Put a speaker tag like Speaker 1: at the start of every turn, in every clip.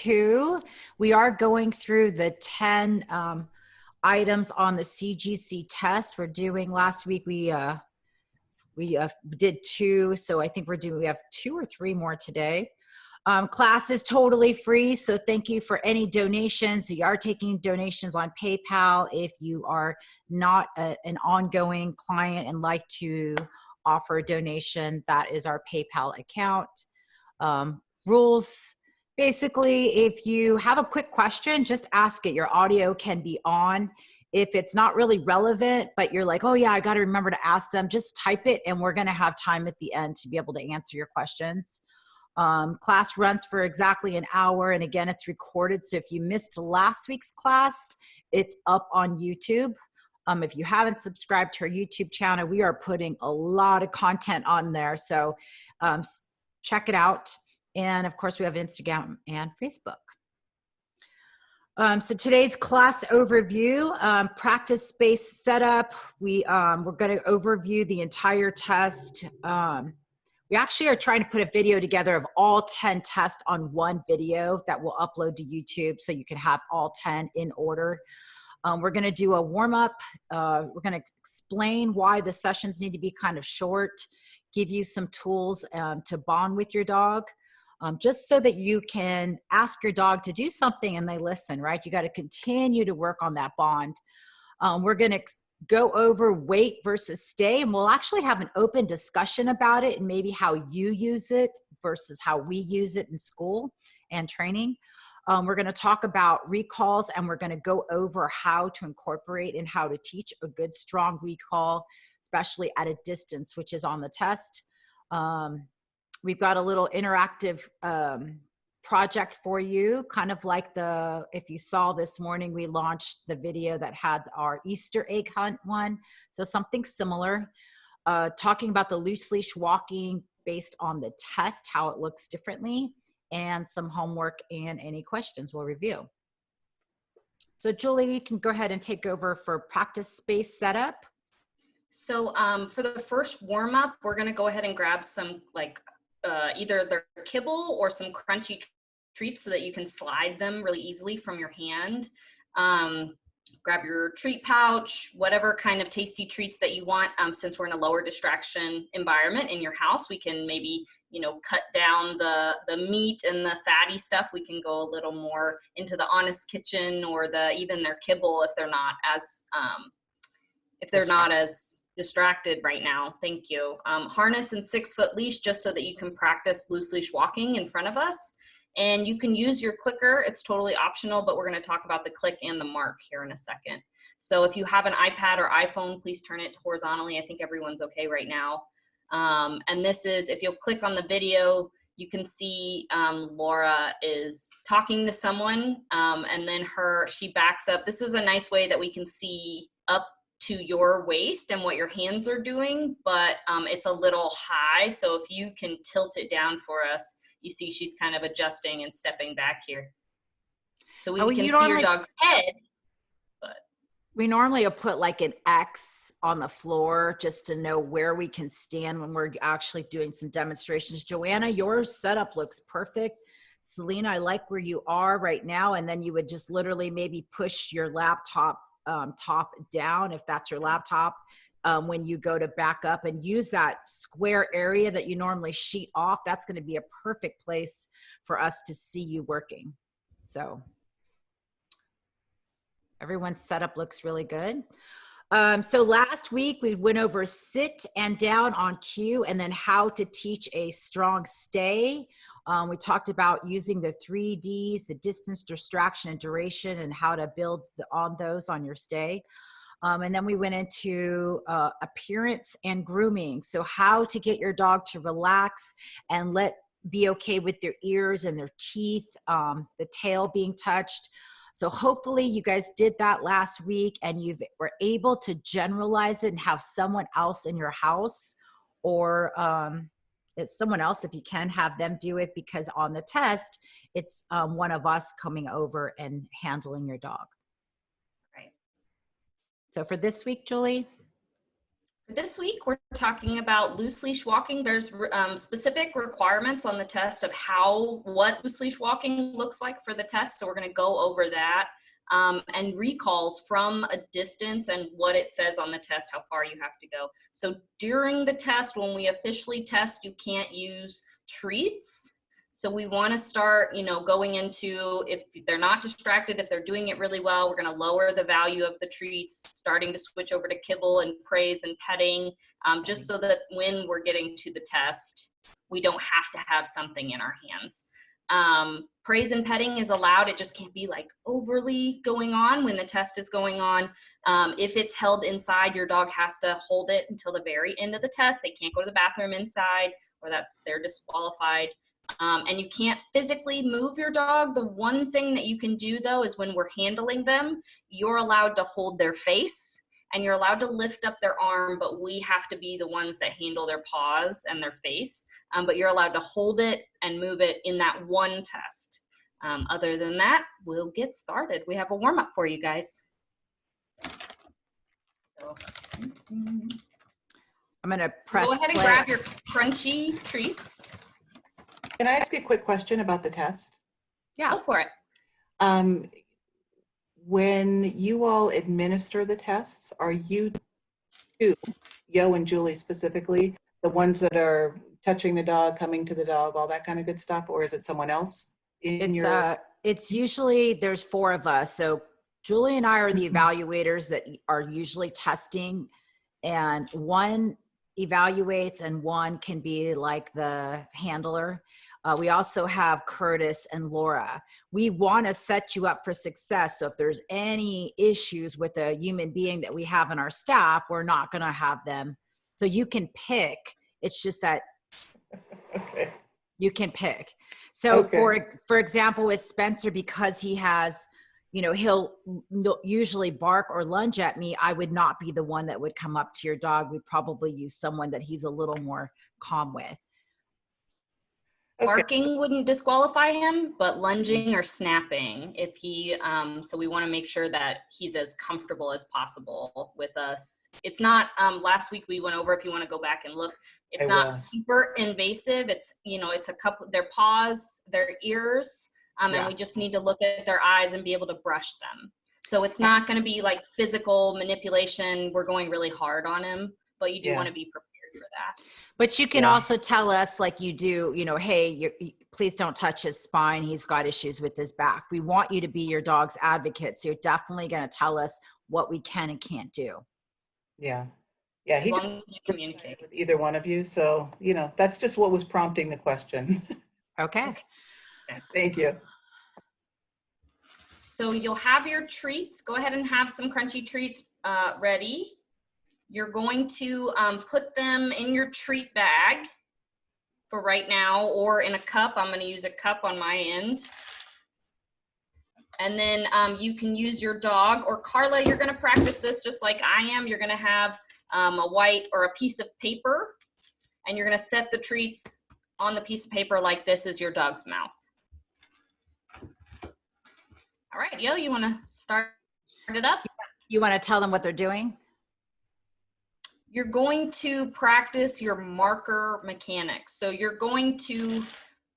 Speaker 1: 2. We are going through the 10 items on the CGC test. We're doing, last week we did 2, so I think we have 2 or 3 more today. Class is totally free, so thank you for any donations. We are taking donations on PayPal. If you are not an ongoing client and like to offer a donation, that is our PayPal account. Rules, basically, if you have a quick question, just ask it. Your audio can be on. If it's not really relevant, but you're like, oh yeah, I got to remember to ask them, just type it and we're going to have time at the end to be able to answer your questions. Class runs for exactly an hour, and again, it's recorded. So if you missed last week's class, it's up on YouTube. If you haven't subscribed to our YouTube channel, we are putting a lot of content on there. So check it out. And of course, we have Instagram and Facebook. So today's class overview, practice space setup. We're going to overview the entire test. We actually are trying to put a video together of all 10 tests on one video that we'll upload to YouTube so you can have all 10 in order. We're going to do a warm-up. We're going to explain why the sessions need to be kind of short, give you some tools to bond with your dog, just so that you can ask your dog to do something and they listen, right? You got to continue to work on that bond. We're going to go over wait versus stay, and we'll actually have an open discussion about it and maybe how you use it versus how we use it in school and training. We're going to talk about recalls, and we're going to go over how to incorporate and how to teach a good, strong recall, especially at a distance, which is on the test. We've got a little interactive project for you, kind of like if you saw this morning, we launched the video that had our Easter egg hunt one. So something similar, talking about the loose leash walking based on the test, how it looks differently, and some homework and any questions we'll review. So Julie, you can go ahead and take over for practice space setup.
Speaker 2: So for the first warm up, we're going to go ahead and grab some either their kibble or some crunchy treats so that you can slide them really easily from your hand. Grab your treat pouch, whatever kind of tasty treats that you want. Since we're in a lower distraction environment in your house, we can maybe, cut down the meat and the fatty stuff. We can go a little more into the Honest Kitchen or even their kibble if they're not as distracted right now. Thank you. Harness and 6-foot leash just so that you can practice loose leash walking in front of us. And you can use your clicker. It's totally optional, but we're going to talk about the click and the mark here in a second. So if you have an iPad or iPhone, please turn it horizontally. I think everyone's okay right now. And this is, if you'll click on the video, you can see Laura is talking to someone, and then she backs up. This is a nice way that we can see up to your waist and what your hands are doing, but it's a little high. So if you can tilt it down for us, you see she's kind of adjusting and stepping back here. So we can see your dog's head. But
Speaker 1: we normally will put like an X on the floor just to know where we can stand when we're actually doing some demonstrations. Joanna, your setup looks perfect. Selena, I like where you are right now. And then you would just literally maybe push your laptop top down, if that's your laptop, when you go to back up, and use that square area that you normally sheet off. That's going to be a perfect place for us to see you working. So everyone's setup looks really good. So last week we went over sit and down on cue, and then how to teach a strong stay. We talked about using the 3 Ds, the distance, distraction, and duration, and how to build on those on your stay. And then we went into appearance and grooming. So how to get your dog to relax and be okay with their ears and their teeth, the tail being touched. So hopefully you guys did that last week and you were able to generalize it and have someone else in your house, or it's someone else, if you can, have them do it, because on the test, it's one of us coming over and handling your dog.
Speaker 2: Right.
Speaker 1: So for this week, Julie?
Speaker 2: This week, we're talking about loose leash walking. There's specific requirements on the test of what loose leash walking looks like for the test. So we're going to go over that, and recalls from a distance and what it says on the test, how far you have to go. So during the test, when we officially test, you can't use treats. So we want to start, going into, if they're not distracted, if they're doing it really well, we're going to lower the value of the treats, starting to switch over to kibble and praise and petting, just so that when we're getting to the test, we don't have to have something in our hands. Praise and petting is allowed. It just can't be like overly going on when the test is going on. If it's held inside, your dog has to hold it until the very end of the test. They can't go to the bathroom inside, or they're disqualified. And you can't physically move your dog. The one thing that you can do, though, is when we're handling them, you're allowed to hold their face and you're allowed to lift up their arm, but we have to be the ones that handle their paws and their face. But you're allowed to hold it and move it in that one test. Other than that, we'll get started. We have a warm-up for you guys. So,
Speaker 1: I'm going to press
Speaker 2: go ahead and grab your crunchy treats.
Speaker 3: Can I ask you a quick question about the test?
Speaker 2: Yeah, go for it.
Speaker 3: When you all administer the tests, are you two, Yo and Julie specifically, the ones that are touching the dog, coming to the dog, all that kind of good stuff, or is it someone else in your?
Speaker 1: It's usually, there's 4 of us. So Julie and I are the evaluators that are usually testing, and one evaluates and one can be like the handler. We also have Curtis and Laura. We want to set you up for success. So if there's any issues with a human being that we have in our staff, we're not going to have them. So you can pick. It's just that
Speaker 3: Okay.
Speaker 1: you can pick. So
Speaker 3: Okay.
Speaker 1: for example, with Spencer, because he has, he'll usually bark or lunge at me, I would not be the one that would come up to your dog. We'd probably use someone that he's a little more calm with.
Speaker 3: Okay.
Speaker 2: Barking wouldn't disqualify him, but lunging or snapping, if he, so we want to make sure that he's as comfortable as possible with us. It's not, last week we went over, if you want to go back and look, it's not super invasive. It's, it's a couple, their paws, their ears, and we just need to look at their eyes and be able to brush them. So it's not going to be like physical manipulation. We're going really hard on him, but you do want to be prepared for that.
Speaker 1: But you can also tell us, like you do, hey, please don't touch his spine. He's got issues with his back. We want you to be your dog's advocate. So you're definitely going to tell us what we can and can't do.
Speaker 3: Yeah. Yeah. He just
Speaker 2: communicate
Speaker 3: with either one of you. So, that's just what was prompting the question.
Speaker 1: Okay.
Speaker 3: Thank you.
Speaker 2: So you'll have your treats. Go ahead and have some crunchy treats ready. You're going to put them in your treat bag for right now, or in a cup. I'm going to use a cup on my end. And then you can use your dog, or Carla, you're going to practice this just like I am. You're going to have a white or a piece of paper, and you're going to set the treats on the piece of paper like this is your dog's mouth. All right, Yo, you want to start it up?
Speaker 1: You want to tell them what they're doing?
Speaker 2: You're going to practice your marker mechanics. So you're going to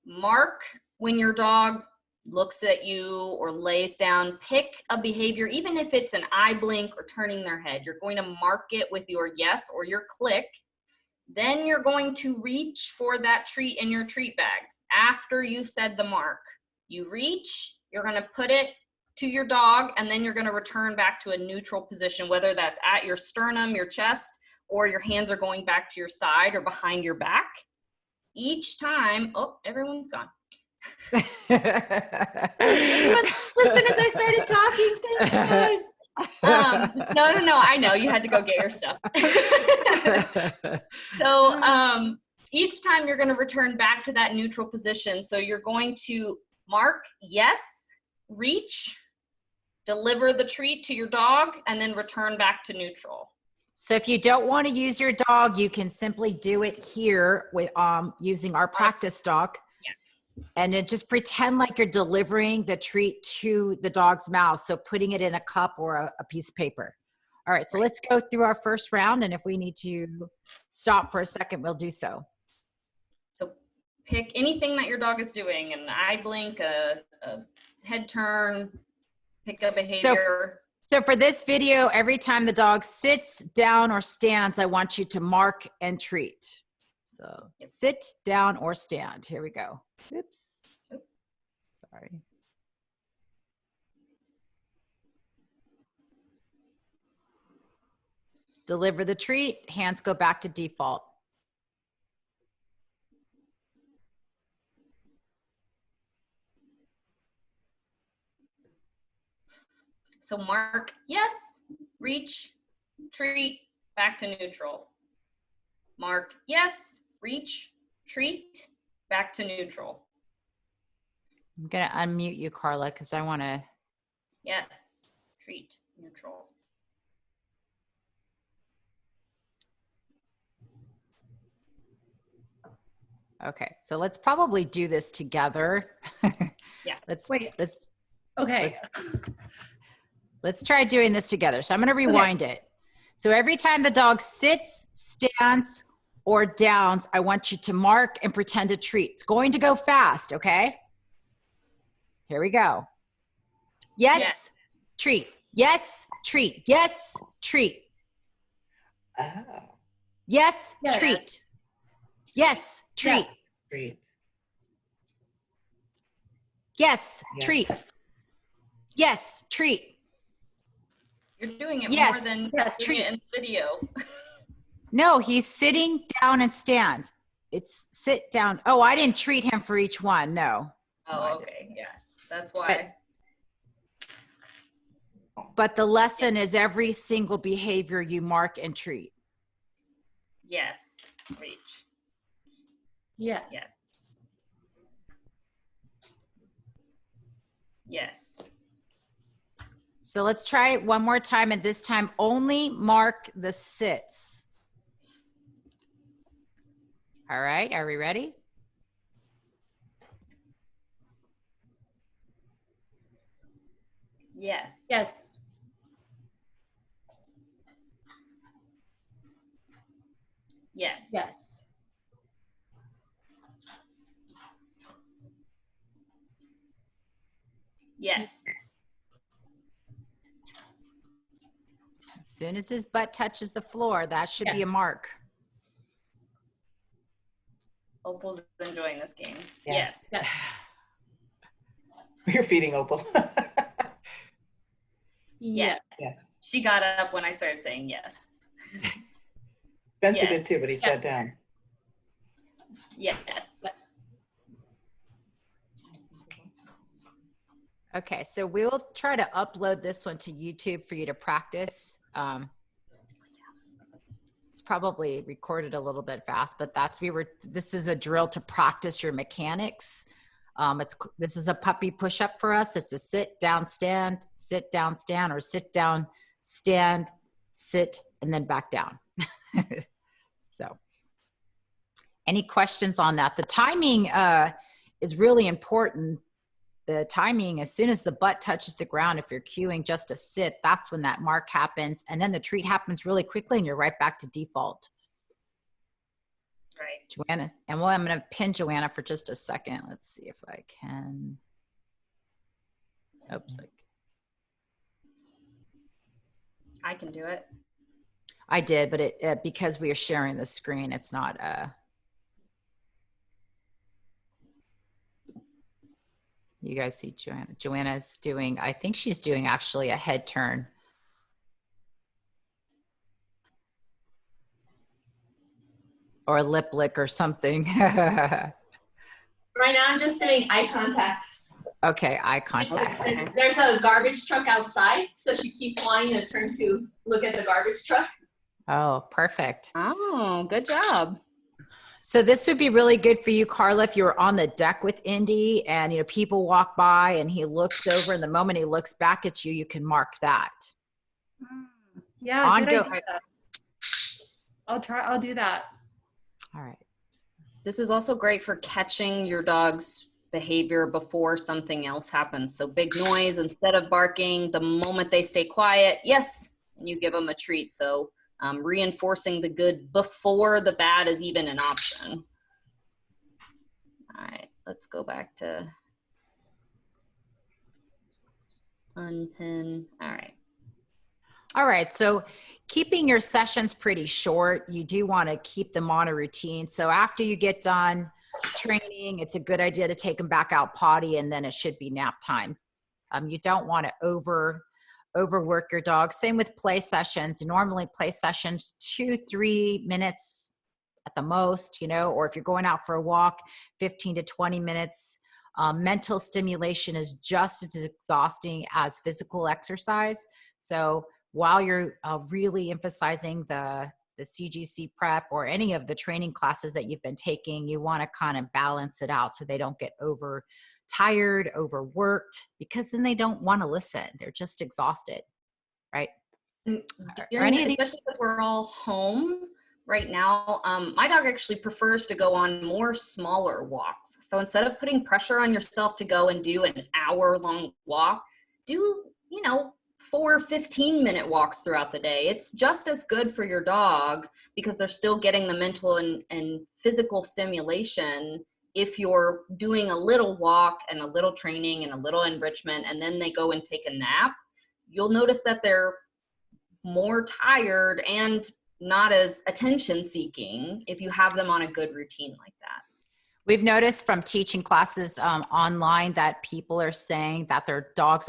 Speaker 2: mark when your dog looks at you or lays down. Pick a behavior, even if it's an eye blink or turning their head. You're going to mark it with your yes or your click. Then you're going to reach for that treat in your treat bag. After you've said the mark, you reach, you're going to put it to your dog, and then you're going to return back to a neutral position, whether that's at your sternum, your chest, or your hands are going back to your side or behind your back. Each time, oh, everyone's gone. As soon as I started talking, thanks guys. No, I know, you had to go get your stuff. So each time you're gonna return back to that neutral position. So you're going to mark, yes, reach, deliver the treat to your dog, and then return back to neutral.
Speaker 1: So if you don't want to use your dog, you can simply do it here with using our practice dog. Yeah. And then just pretend like you're delivering the treat to the dog's mouth. So putting it in a cup or a piece of paper. All right, so let's go through our first round, and if we need to stop for a second, we'll do so.
Speaker 2: So pick anything that your dog is doing, an eye blink, a head turn, pick a behavior.
Speaker 1: So for this video, every time the dog sits down or stands, I want you to mark and treat. So sit down or stand. Here we go. Oops. Sorry. Deliver the treat. Hands go back to default.
Speaker 2: So mark, yes, reach, treat, back to neutral. Mark, yes, reach, treat, back to neutral.
Speaker 1: I'm going to unmute you, Carla, because I want to.
Speaker 2: Yes, treat, neutral.
Speaker 1: Okay, so let's probably do this together.
Speaker 2: Yeah.
Speaker 1: Let's try doing this together. So I'm going to rewind it. So every time the dog sits, stands, or downs, I want you to mark and pretend to treat. It's going to go fast, okay? Here we go. Yes, treat. Yes, treat. Yes, treat.
Speaker 3: Oh.
Speaker 1: Yes, treat. Yes, treat.
Speaker 3: Treat.
Speaker 1: Yes, treat. Yes, treat.
Speaker 2: You're doing it
Speaker 1: Yes.
Speaker 2: more than
Speaker 1: Treat.
Speaker 2: it in the video.
Speaker 1: No, he's sitting down and stand. It's sit down. Oh, I didn't treat him for each one. No.
Speaker 2: Oh, okay. Yeah, that's why.
Speaker 1: But the lesson is every single behavior you mark and treat.
Speaker 2: Yes, reach.
Speaker 4: Yes.
Speaker 2: Yes. Yes.
Speaker 1: So let's try it one more time, and this time only mark the sits. All right, are we ready?
Speaker 2: Yes.
Speaker 4: Yes.
Speaker 2: Yes.
Speaker 4: Yes.
Speaker 2: Yes.
Speaker 1: As soon as his butt touches the floor, that should be a
Speaker 4: Yes.
Speaker 1: mark.
Speaker 2: Opal's enjoying this game.
Speaker 3: Yes.
Speaker 2: Yes.
Speaker 3: You're feeding Opal.
Speaker 2: Yeah.
Speaker 3: Yes.
Speaker 2: She got up when I started saying yes.
Speaker 3: Spencer
Speaker 2: Yes.
Speaker 3: did too, but he sat down.
Speaker 2: Yes.
Speaker 1: Okay, so we'll try to upload this one to YouTube for you to practice. It's probably recorded a little bit fast, but this is a drill to practice your mechanics. This is a puppy push-up for us. It's a sit down, stand, or sit down, stand, sit, and then back down. So any questions on that? The timing is really important. The timing, as soon as the butt touches the ground, if you're cueing just to sit, that's when that mark happens. And then the treat happens really quickly and you're right back to default.
Speaker 2: Right.
Speaker 1: Joanna, and I'm going to pin Joanna for just a second. Let's see if I can. Oops.
Speaker 2: I can do it.
Speaker 1: I did, but it because we are sharing the screen, it's not you guys see Joanna. Joanna's doing, I think she's doing actually a head turn. Or a lip lick or something.
Speaker 5: Right now, I'm just doing eye contact.
Speaker 1: Okay, eye contact.
Speaker 5: There's a garbage truck outside, so she keeps wanting to turn to look at the garbage truck.
Speaker 1: Oh, perfect.
Speaker 2: Oh, good job.
Speaker 1: So this would be really good for you, Carla, if you were on the deck with Indy and people walk by and he looks over, and the moment he looks back at you, you can mark that.
Speaker 4: Yeah, good idea. I'll do that.
Speaker 1: All right.
Speaker 2: This is also great for catching your dog's behavior before something else happens. So big noise, instead of barking, the moment they stay quiet, yes, and you give them a treat. So reinforcing the good before the bad is even an option. All right, let's go back to unpin. All right.
Speaker 1: All right, so keeping your sessions pretty short, you do want to keep them on a routine. So after you get done training, it's a good idea to take them back out potty, and then it should be nap time. You don't want to overwork your dog. Same with play sessions. Normally play sessions 2-3 minutes at the most, you know, or if you're going out for a walk, 15 to 20 minutes. Mental stimulation is just as exhausting as physical exercise. So while you're really emphasizing the CGC prep or any of the training classes that you've been taking, you want to kind of balance it out so they don't get tired, overworked, because then they don't want to listen. They're just exhausted, right?
Speaker 2: Especially if we're all home right now, my dog actually prefers to go on more smaller walks. So instead of putting pressure on yourself to go and do an hour-long walk, do, 4 15-minute walks throughout the day. It's just as good for your dog because they're still getting the mental and physical stimulation. If you're doing a little walk and a little training and a little enrichment, and then they go and take a nap, you'll notice that they're more tired and not as attention seeking if you have them on a good routine like that.
Speaker 1: We've noticed from teaching classes online that people are saying that their dogs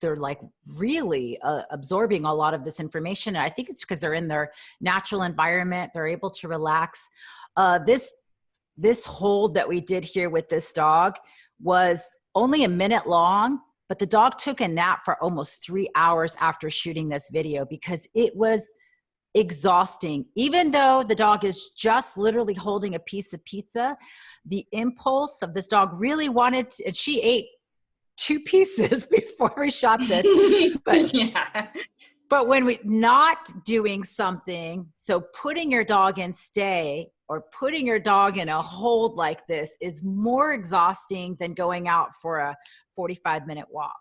Speaker 1: they're like really absorbing a lot of this information. And I think it's because they're in their natural environment. They're able to relax. This hold that we did here with this dog was only a minute long, but the dog took a nap for almost 3 hours after shooting this video because it was exhausting. Even though the dog is just literally holding a piece of pizza, the impulse of this dog really wanted to, and she ate 2 pieces before we shot this. But,
Speaker 2: yeah.
Speaker 1: But when we're not doing something, so putting your dog in stay or putting your dog in a hold like this is more exhausting than going out for a 45-minute walk.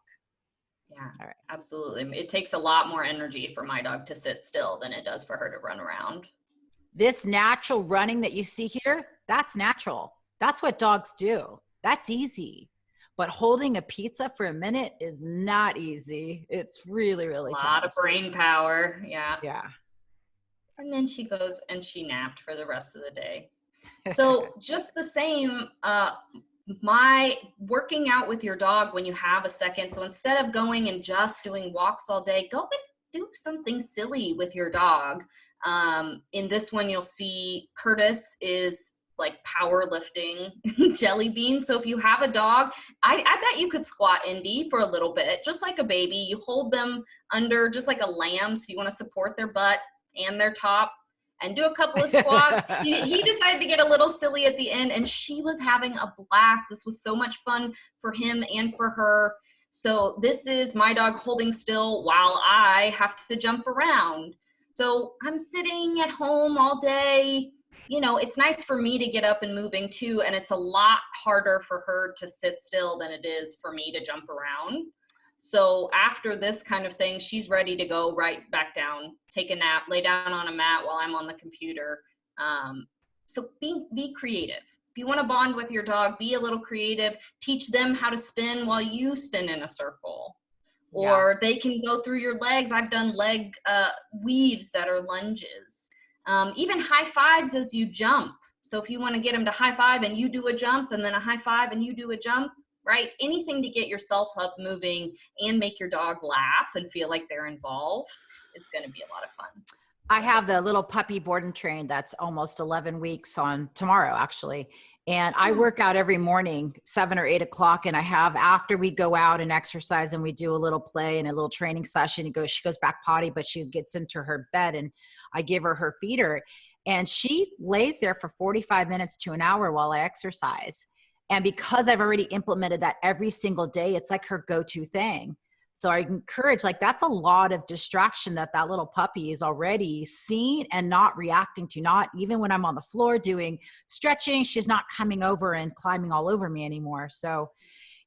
Speaker 2: Yeah, all right. Absolutely. It takes a lot more energy for my dog to sit still than it does for her to run around.
Speaker 1: This natural running that you see here, that's natural. That's what dogs do. That's easy. But holding a pizza for a minute is not easy. It's really, really
Speaker 2: a lot of brain power. Yeah.
Speaker 1: Yeah.
Speaker 2: And then she goes and she napped for the rest of the day. So just the same, my working out with your dog when you have a second. So instead of going and just doing walks all day, go and do something silly with your dog. In this one, you'll see Curtis is like powerlifting jelly beans. So if you have a dog, I bet you could squat Indy for a little bit, just like a baby. You hold them under just like a lamb. So you want to support their butt and their top and do a couple of squats. He decided to get a little silly at the end, and she was having a blast. This was so much fun for him and for her. So this is my dog holding still while I have to jump around. So I'm sitting at home all day. It's nice for me to get up and moving too, and it's a lot harder for her to sit still than it is for me to jump around. So after this kind of thing, she's ready to go right back down, take a nap, lay down on a mat while I'm on the computer. So be creative. If you want to bond with your dog, be a little creative. Teach them how to spin while you spin in a circle. Or they can go through your legs. I've done leg weaves that are lunges. Even high fives as you jump. So if you want to get them to high five and you do a jump, and then a high five and you do a jump, right? Anything to get yourself up moving and make your dog laugh and feel like they're involved is going to be a lot of fun.
Speaker 1: I have the little puppy board and train that's almost 11 weeks on tomorrow, actually. And I work out every morning, 7 or 8 o'clock. And I have, after we go out and exercise and we do a little play and a little training session, she goes back potty, but she gets into her bed and I give her her feeder. And she lays there for 45 minutes to an hour while I exercise. And because I've already implemented that every single day, it's like her go-to thing. So I encourage, that's a lot of distraction that little puppy is already seen and not reacting to. Not even when I'm on the floor doing stretching, she's not coming over and climbing all over me anymore. So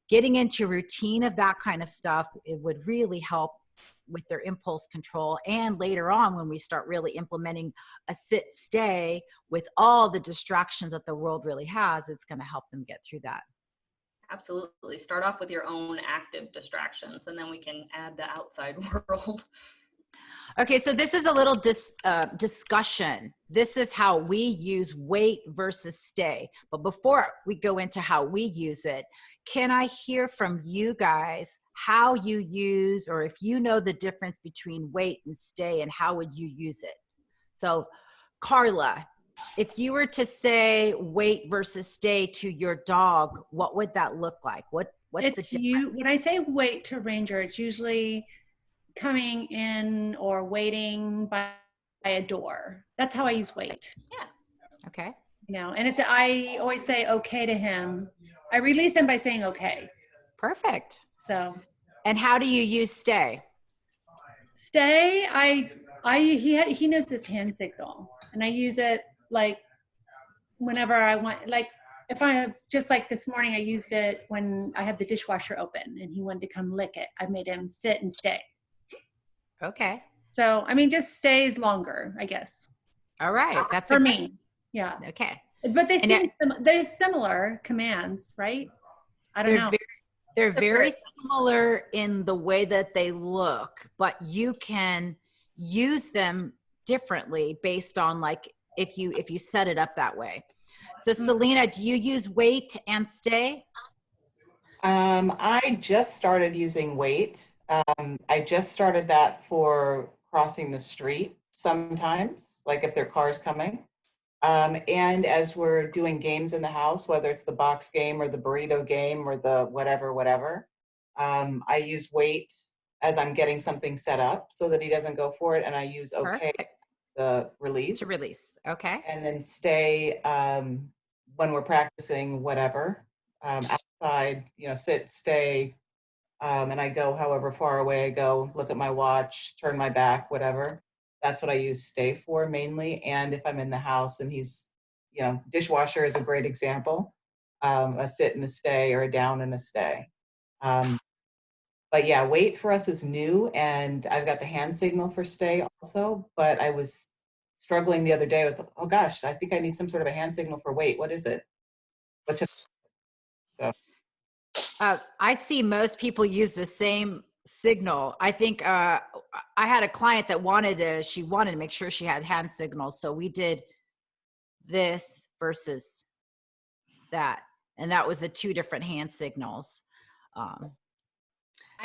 Speaker 1: getting into routine of that kind of stuff, it would really help with their impulse control. And later on, when we start really implementing a sit stay with all the distractions that the world really has, it's going to help them get through that.
Speaker 2: Absolutely. Start off with your own active distractions, and then we can add the outside world.
Speaker 1: Okay, so this is a little discussion. This is how we use wait versus stay. But before we go into how we use it, can I hear from you guys how you use, or if you know the difference between wait and stay, and how would you use it? So Carla, if you were to say wait versus stay to your dog, what would that look like? What's the difference?
Speaker 4: When I say wait to Ranger, it's usually coming in or waiting by a door. That's how I use wait.
Speaker 2: Yeah.
Speaker 1: Okay.
Speaker 4: You know, and I always say okay to him. I release him by saying okay.
Speaker 1: Perfect.
Speaker 4: So.
Speaker 1: And how do you use stay?
Speaker 4: Stay, he knows this hand signal, and I use it like whenever I want, like if I just like this morning, I used it when I had the dishwasher open and he wanted to come lick it. I made him sit and stay.
Speaker 1: Okay.
Speaker 4: So, I mean, just stays longer, I guess.
Speaker 1: All right. That's
Speaker 4: for me. Yeah.
Speaker 1: Okay.
Speaker 4: But they're similar commands, right? I don't know.
Speaker 1: They're very similar in the way that they look, but you can use them differently based on like if you set it up that way. So Selena, do you use wait and stay?
Speaker 3: I just started using wait. I just started that for crossing the street sometimes, like if their car's coming. And as we're doing games in the house, whether it's the box game or the burrito game or the whatever, I use wait as I'm getting something set up so that he doesn't go for it. And I use okay,
Speaker 1: Perfect.
Speaker 3: the release.
Speaker 1: To release. Okay.
Speaker 3: And then stay when we're practicing whatever, outside, sit, stay, and I go however far away I go, look at my watch, turn my back, whatever. That's what I use stay for mainly. And if I'm in the house and he's, dishwasher is a great example, a sit and a stay or a down and a stay. But yeah, wait for us is new, and I've got the hand signal for stay also, but I was struggling the other day with, oh gosh, I think I need some sort of a hand signal for wait. What is it?
Speaker 1: I see most people use the same signal. I think I had a client that she wanted to make sure she had hand signals. So we did this versus that. And that was the two different hand signals.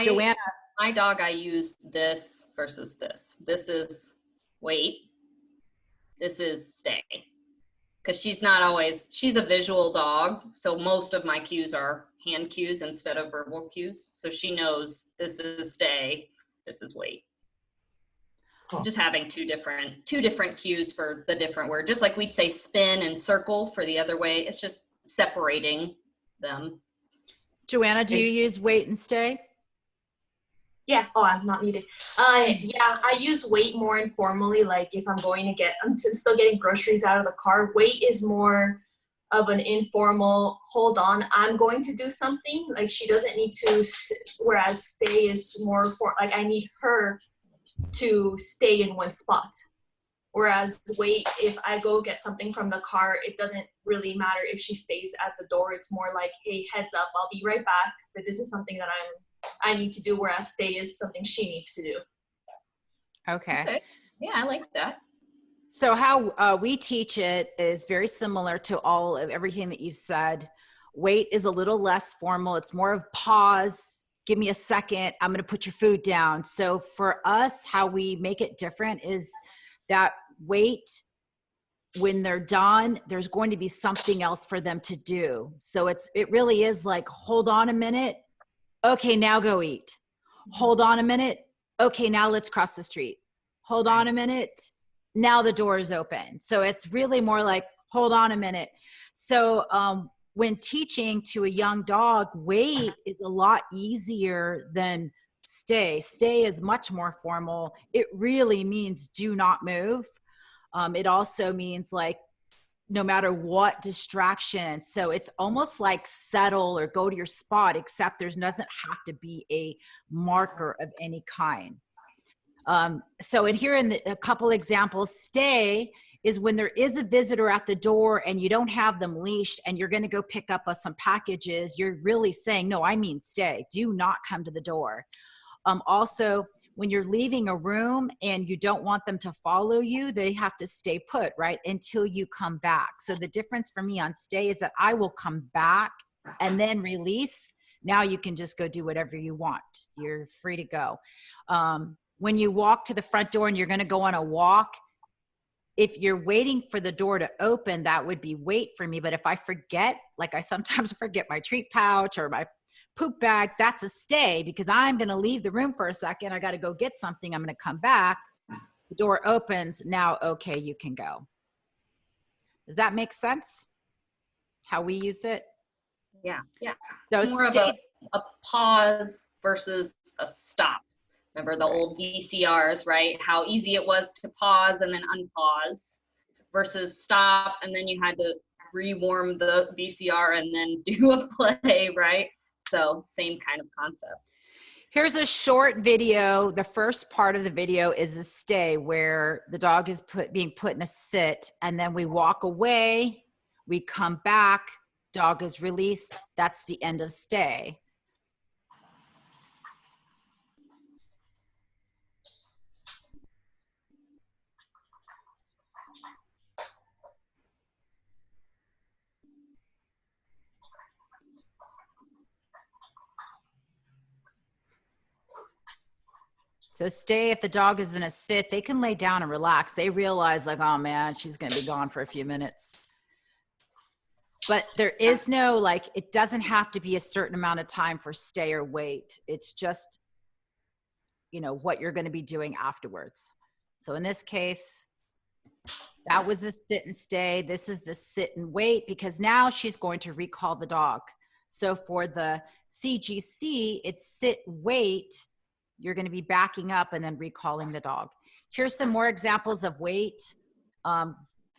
Speaker 1: Joanna.
Speaker 2: My dog, I used this versus this. This is wait. This is stay. Because she's a visual dog. So most of my cues are hand cues instead of verbal cues. So she knows this is stay, this is wait. Cool. Just having two different cues for the different word. Just like we'd say spin and circle for the other way. It's just separating them.
Speaker 1: Joanna, do you use wait and stay?
Speaker 5: Yeah. Oh, I'm not muted. Yeah, I use wait more informally. Like if I'm I'm still getting groceries out of the car. Wait is more of an informal, hold on, I'm going to do something. Like she doesn't need to, whereas stay is more for, like I need her to stay in one spot. Whereas wait, if I go get something from the car, it doesn't really matter if she stays at the door. It's more like, hey, heads up, I'll be right back. But this is something that I need to do, whereas stay is something she needs to do.
Speaker 1: Okay.
Speaker 2: Yeah, I like that.
Speaker 1: So how we teach it is very similar to all of everything that you've said. Wait is a little less formal. It's more of pause. Give me a second. I'm going to put your food down. So for us, how we make it different is that wait, when they're done, there's going to be something else for them to do. So it really is like, hold on a minute. Okay, now go eat. Hold on a minute. Okay, now let's cross the street. Hold on a minute. Now the door is open. So it's really more like, hold on a minute. So when teaching to a young dog, wait is a lot easier than stay. Stay is much more formal. It really means do not move. It also means like, no matter what distraction. So it's almost like settle or go to your spot, except there doesn't have to be a marker of any kind. So in here in a couple examples, stay is when there is a visitor at the door and you don't have them leashed and you're going to go pick up some packages. You're really saying, no, I mean stay. Do not come to the door. Also, when you're leaving a room and you don't want them to follow you, they have to stay put, right, until you come back. So the difference for me on stay is that I will come back and then release. Now you can just go do whatever you want. You're free to go. When you walk to the front door and you're going to go on a walk, if you're waiting for the door to open, that would be wait for me. But if I forget, like I sometimes forget my treat pouch or my poop bags, that's a stay because I'm going to leave the room for a second. I got to go get something. I'm going to come back. The door opens. Now, okay, you can go. Does that make sense? How we use it?
Speaker 2: Yeah, yeah.
Speaker 1: So
Speaker 2: It's more of a pause versus a stop. Remember the old VCRs, right? How easy it was to pause and then unpause versus stop, and then you had to rewarm the VCR and then do a play, right? So same kind of concept.
Speaker 1: Here's a short video. The first part of the video is a stay where the dog is being put in a sit, and then we walk away, we come back, dog is released. That's the end of stay. So stay, if the dog is in a sit, they can lay down and relax. They realize like, oh man, she's going to be gone for a few minutes. But there is no, like, it doesn't have to be a certain amount of time for stay or wait. It's just, you know, what you're going to be doing afterwards. So in this case, that was a sit and stay. This is the sit and wait because now she's going to recall the dog. So for the CGC, it's sit, wait. You're going to be backing up and then recalling the dog. Here's some more examples of wait.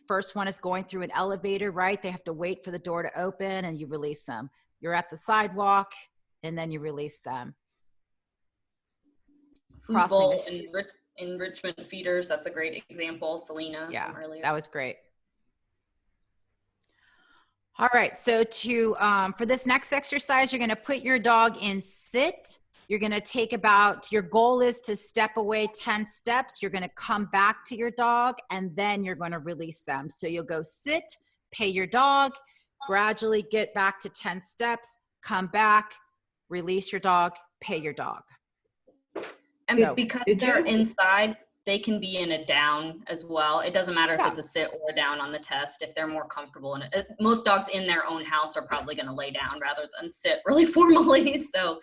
Speaker 1: First one is going through an elevator, right? They have to wait for the door to open and you release them. You're at the sidewalk and then you release them.
Speaker 2: Food bowl enrichment feeders, that's a great example. Selena,
Speaker 1: yeah,
Speaker 2: from earlier.
Speaker 1: That was great. All right, so for this next exercise, you're going to put your dog in sit. You're going to take your goal is to step away 10 steps. You're going to come back to your dog and then you're going to release them. So you'll go sit, pay your dog, gradually get back to 10 steps, come back, release your dog, pay your dog.
Speaker 2: And because they're inside, they can be in a down as well. It doesn't matter if it's a sit or a down on the test, if they're more comfortable in it. Most dogs in their own house are probably going to lay down rather than sit really formally. So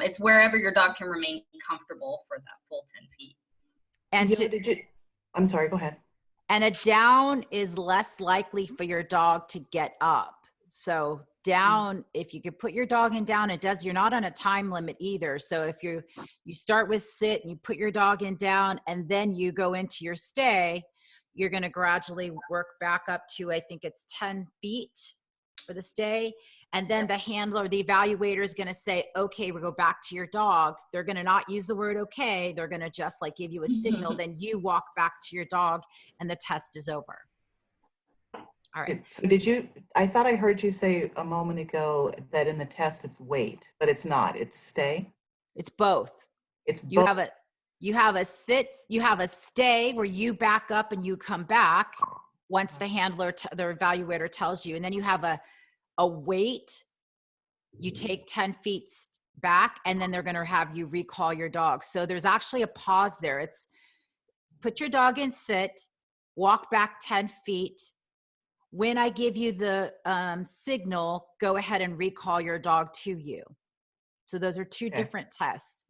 Speaker 2: it's wherever your dog can remain comfortable for that full 10 feet.
Speaker 3: And I'm sorry, go ahead.
Speaker 1: And a down is less likely for your dog to get up. So down, if you could put your dog in down, you're not on a time limit either. So if you start with sit and you put your dog in down and then you go into your stay, you're going to gradually work back up to, I think it's 10 feet for the stay. And then the handler, the evaluator is going to say, okay, we'll go back to your dog. They're going to not use the word okay. They're going to just like give you a signal. Then you walk back to your dog and the test is over. All right.
Speaker 3: So I thought I heard you say a moment ago that in the test it's wait, but it's not, it's stay.
Speaker 1: It's both. You have a sit, you have a stay where you back up and you come back once the handler, the evaluator tells you, and then you have a wait, you take 10 feet back and then they're going to have you recall your dog. So there's actually a pause there. It's put your dog in sit, walk back 10 feet. When I give you the signal, go ahead and recall your dog to you. So those are two different tests.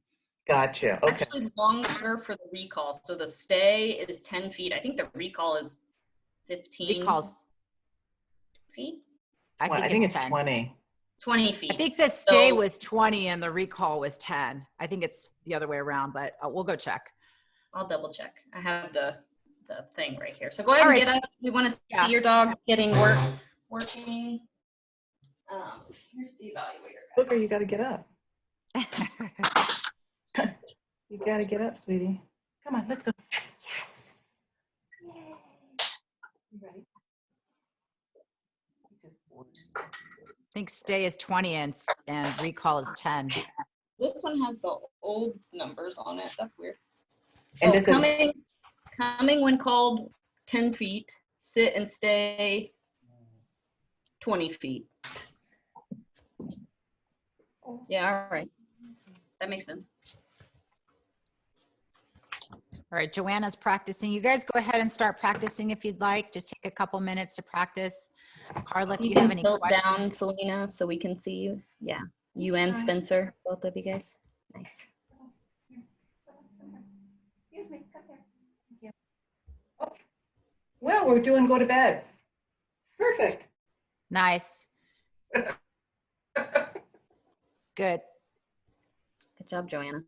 Speaker 3: Gotcha. Okay.
Speaker 2: Actually longer for the recall. So the stay is 10 feet. I think the recall is 15 feet.
Speaker 3: I think it's 20.
Speaker 2: 20 feet.
Speaker 1: I think the stay was 20 and the recall was 10. I think it's the other way around, but we'll go check.
Speaker 2: I'll double check. I have the thing right here. So go ahead and get up. We want to see your dog getting working. Here's the evaluator.
Speaker 3: Booker, you got to get up. You got to get up, sweetie. Come on, let's go. Yes. Yay. You ready?
Speaker 1: I think stay is 20 and recall is 10.
Speaker 2: This one has the old numbers on it. That's weird.
Speaker 3: And
Speaker 2: Oh,
Speaker 3: this is
Speaker 2: coming when called 10 feet, sit and stay 20 feet. Yeah, all right. That makes sense.
Speaker 1: All right, Joanna's practicing. You guys go ahead and start practicing if you'd like. Just take a couple minutes to practice. Carla, if you have any
Speaker 2: tilt
Speaker 1: questions.
Speaker 2: down, Selena, so we can see you. Yeah, you and Spencer, both of you guys. Nice.
Speaker 3: Excuse me, come here. Thank you. Oh. Well, we're doing go to bed. Perfect.
Speaker 1: Nice. Good.
Speaker 2: Good job, Joanna.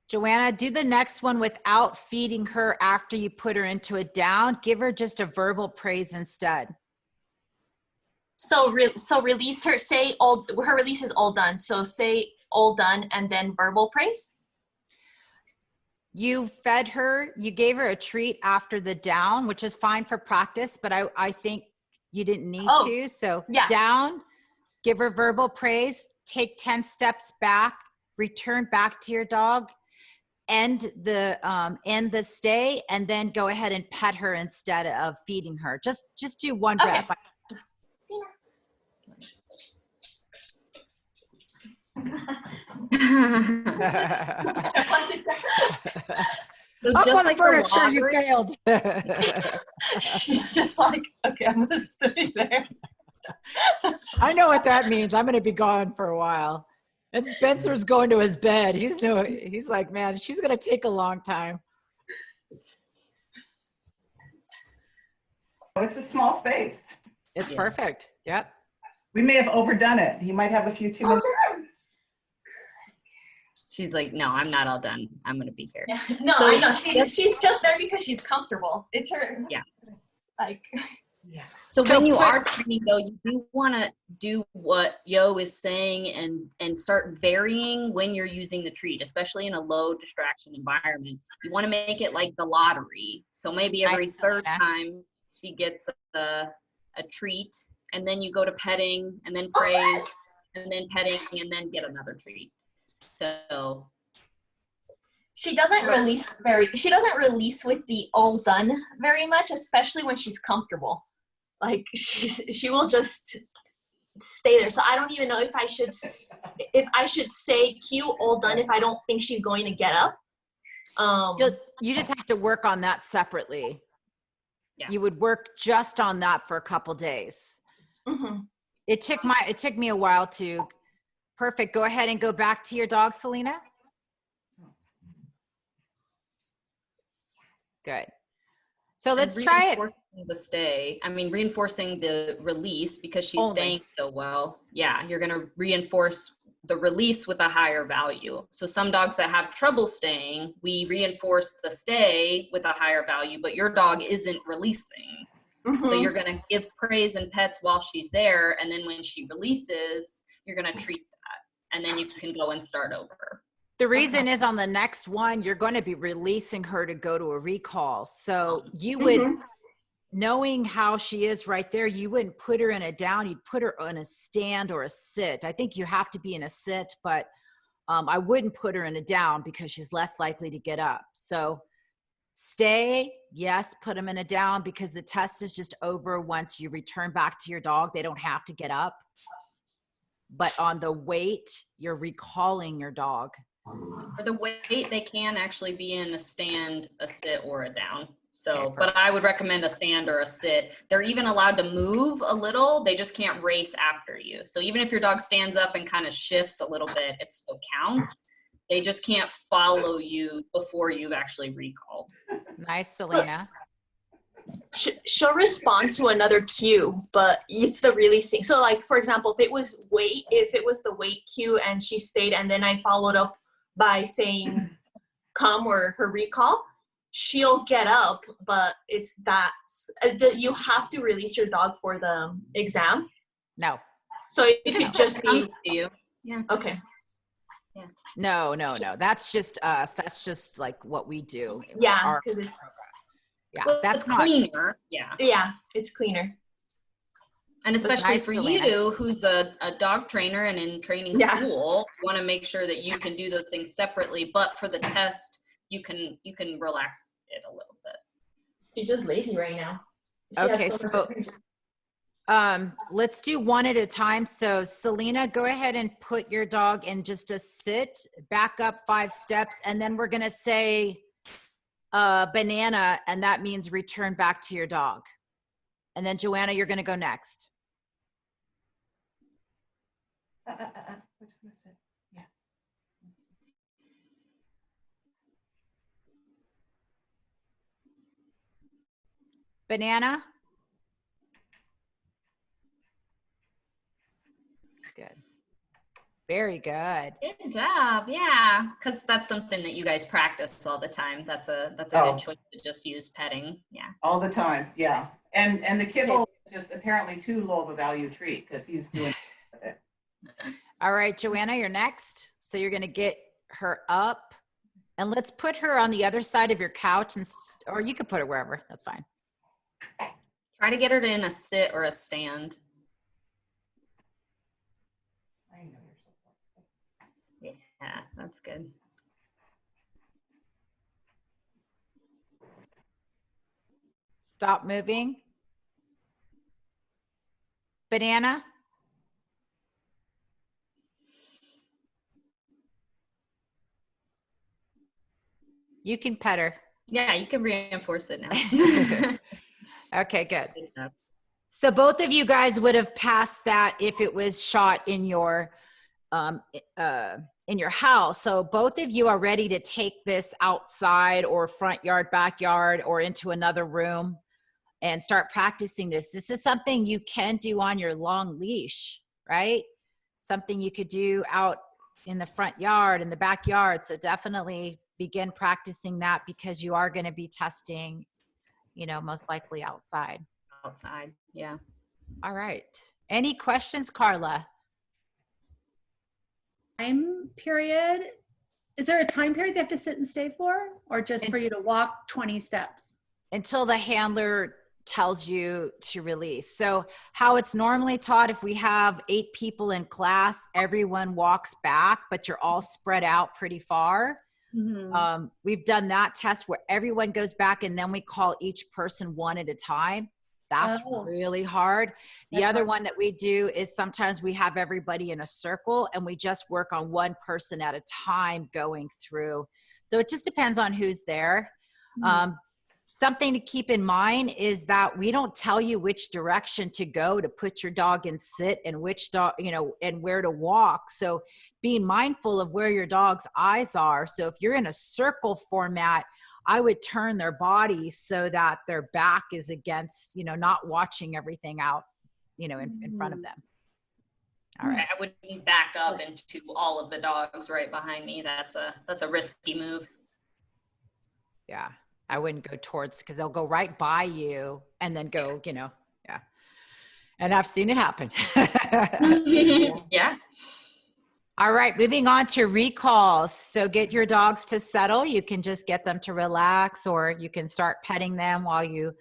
Speaker 1: Joanna, do the next one without feeding her after you put her into a down. Give her just a verbal praise instead.
Speaker 5: So release her, say her release is all done. So say all done and then verbal praise.
Speaker 1: You fed her, you gave her a treat after the down, which is fine for practice, but I think you didn't need to. So
Speaker 5: yeah.
Speaker 1: Down, give her verbal praise, take 10 steps back, return back to your dog, end the stay, and then go ahead and pet her instead of feeding her. Just do one
Speaker 5: Okay.
Speaker 1: breath.
Speaker 2: So
Speaker 1: Up
Speaker 2: just
Speaker 1: on
Speaker 2: like
Speaker 1: the furniture,
Speaker 2: the
Speaker 1: you
Speaker 2: lottery,
Speaker 1: failed.
Speaker 5: She's just like, okay, I'm gonna stay there.
Speaker 1: I know what that means. I'm going to be gone for a while. And Spencer's going to his bed. He's like, man, she's going to take a long time.
Speaker 3: Oh, it's a small space.
Speaker 1: It's
Speaker 2: Yeah.
Speaker 1: perfect. Yep.
Speaker 3: We may have overdone it. He might have a few too many.
Speaker 2: she's like, no, I'm not all done. I'm going to be here.
Speaker 5: Yeah. No,
Speaker 2: So-
Speaker 5: I know. She's just there because she's comfortable. It's her.
Speaker 2: Yeah.
Speaker 5: Like.
Speaker 3: Yeah.
Speaker 2: So
Speaker 1: So
Speaker 2: when you
Speaker 1: put-
Speaker 2: are training, though, you do want to do what Yo is saying and start varying when you're using the treat, especially in a low distraction environment. You want to make it like the lottery. So maybe every
Speaker 1: Nice,
Speaker 2: third
Speaker 1: Selena.
Speaker 2: time she gets a treat, and then you go to petting, and then praise, and then petting, and then get another treat. So
Speaker 5: She doesn't release with the all done very much, especially when she's comfortable. Like she will just stay there. So I don't even know if I should say cue all done if I don't think she's going to get up.
Speaker 1: You just have to work on that separately.
Speaker 2: Yeah.
Speaker 1: You would work just on that for a couple days.
Speaker 5: Mm-hmm.
Speaker 1: It took me a while to. Perfect. Go ahead and go back to your dog, Selena. Good. So let's try it.
Speaker 2: Reinforcing the release because she's
Speaker 1: Only.
Speaker 2: staying so well. Yeah, you're going to reinforce the release with a higher value. So some dogs that have trouble staying, we reinforce the stay with a higher value, but your dog isn't releasing.
Speaker 5: Mm-hmm.
Speaker 2: So you're going to give praise and pets while she's there. And then when she releases, you're going to treat that. And then you can go and start over.
Speaker 1: The reason is on the next one, you're going to be releasing her to go to a recall. So you would, knowing how she is right there, you wouldn't put her in a down. You'd put her on a stand or a sit. I think you have to be in a sit, but I wouldn't put her in a down because she's less likely to get up. So stay, yes, put them in a down because the test is just over once you return back to your dog. They don't have to get up. But on the wait, you're recalling your dog.
Speaker 2: For the weight, they can actually be in a stand, a sit, or a down. So,
Speaker 1: Okay,
Speaker 2: but I would recommend a stand or a sit. They're even allowed to move a little. They just can't race after you. So even if your dog stands up and kind of shifts a little bit, it still counts. They just can't follow you before you've actually recalled.
Speaker 1: Nice, Selena.
Speaker 5: She'll respond to another cue, but it's the releasing. So like, for example, if it was the wait cue and she stayed and then I followed up by saying come or her recall, she'll get up, but it's that you have to release your dog for the exam.
Speaker 1: No.
Speaker 5: So it could just be
Speaker 2: to you. Yeah.
Speaker 5: Okay.
Speaker 2: Yeah.
Speaker 1: No. That's just us. That's just like what we do.
Speaker 5: Yeah, because it's
Speaker 1: yeah,
Speaker 2: well,
Speaker 1: that's
Speaker 2: it's
Speaker 1: not
Speaker 2: cleaner. Yeah.
Speaker 5: yeah, it's cleaner.
Speaker 2: And especially
Speaker 1: nice,
Speaker 2: for
Speaker 1: Selena.
Speaker 2: you, who's a dog trainer and in training
Speaker 5: Yeah.
Speaker 2: school, you want to make sure that you can do those things separately. But for the test, you can relax it a little bit.
Speaker 5: She's just lazy right now. She
Speaker 1: Okay,
Speaker 5: has so
Speaker 1: so
Speaker 5: much energy.
Speaker 1: let's do one at a time. So Selena, go ahead and put your dog in just a sit, back up 5 steps, and then we're gonna say banana, and that means return back to your dog. And then Joanna, you're gonna go next.
Speaker 3: We're just gonna sit. Yes.
Speaker 1: Banana. Good. Very good.
Speaker 2: Good job. Yeah, because that's something that you guys practice all the time. That's a
Speaker 3: Oh.
Speaker 2: good choice to just use petting. Yeah.
Speaker 3: All the time, yeah. And the kibble is just apparently too low of a value treat because he's doing with it.
Speaker 1: All right, Joanna, you're next. So you're gonna get her up, and let's put her on the other side of your couch, and or you could put her wherever. That's fine.
Speaker 2: Try to get her in a sit or a stand.
Speaker 3: I know you're so flexible.
Speaker 2: Yeah, that's good.
Speaker 1: Stop moving. Banana. You can pet her.
Speaker 2: Yeah, you can reinforce it now.
Speaker 1: Okay, good.
Speaker 2: Good job.
Speaker 1: So both of you guys would have passed that if it was shot in your house. So both of you are ready to take this outside or front yard, backyard, or into another room and start practicing this. This is something you can do on your long leash, right? Something you could do out in the front yard, in the backyard. So definitely begin practicing that because you are going to be testing, you know, most likely outside.
Speaker 2: Outside, yeah.
Speaker 1: All right. Any questions, Carla?
Speaker 4: Time period. Is there a time period they have to sit and stay for, or just for you to walk 20 steps?
Speaker 1: Until the handler tells you to release. So how it's normally taught, if we have 8 people in class, everyone walks back, but you're all spread out pretty far.
Speaker 4: Mm-hmm.
Speaker 1: We've done that test where everyone goes back and then we call each person one at a time. That's really hard. The other one that we do is sometimes we have everybody in a circle and we just work on one person at a time going through. So it just depends on who's there.
Speaker 4: Mm-hmm.
Speaker 1: Something to keep in mind is that we don't tell you which direction to go to put your dog in sit and which dog, you know, and where to walk. So being mindful of where your dog's eyes are. So if you're in a circle format, I would turn their body so that their back is against, you know, not watching everything out, you know, in front of them. All right.
Speaker 2: I wouldn't back up into all of the dogs right behind me. That's a risky move.
Speaker 1: Yeah. I wouldn't go towards, because they'll go right by you and then go, you know, yeah. And I've seen it happen.
Speaker 2: Yeah.
Speaker 1: All right, moving on to recalls. So get your dogs to settle. You can just get them to relax, or you can start petting them while you,